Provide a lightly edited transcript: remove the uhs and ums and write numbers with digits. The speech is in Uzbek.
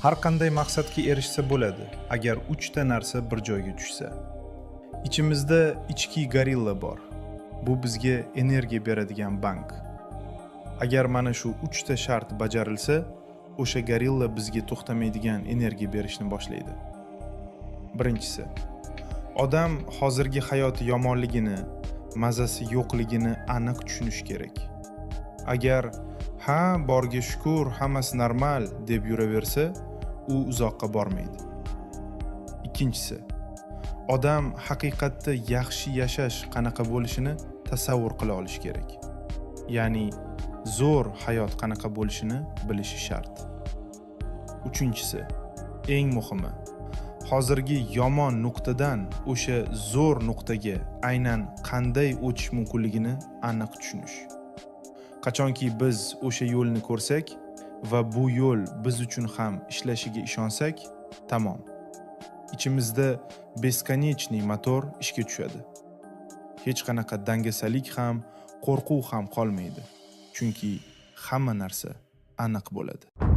Har qanday maqsadga erishsa bo'ladi, agar 3 ta narsa bir joyga tushsa. Ichimizda ichki gorilla bor. Bu bizga energiya beradigan bank. Agar mana shu 3 ta shart bajarilsa, o'sha gorilla bizga to'xtamaydigan energiya berishni boshlaydi. Birinchisi, odam hozirgi hayoti yomonligini, mazasi yo'qligini aniq tushunish kerak. Agar ha, borga shukr, hammasi normal deb yuraversa, u uzoqqa bormaydi. Ikkinchisi, odam haqiqatda yaxshi yashash qanaqa bo'lishini tasavvur qila olish kerak. Ya'ni zo'r hayot qanaqa bo'lishini bilishi shart. Uchinchisi, eng muhimi, hozirgi yomon nuqtadan o'sha zo'r nuqtaga aynan qanday o'tish mumkinligini aniq tushunish. Qachonki biz o'sha yo'lni ko'rsak va bu yo'l biz uchun ham ishlashiga ishonsak, tamom. Ichimizda beskonechniy motor ishga tushadi. Hech qanaqa dangasalik ham, qo'rquv ham qolmaydi. Chunki hamma narsa aniq bo'ladi.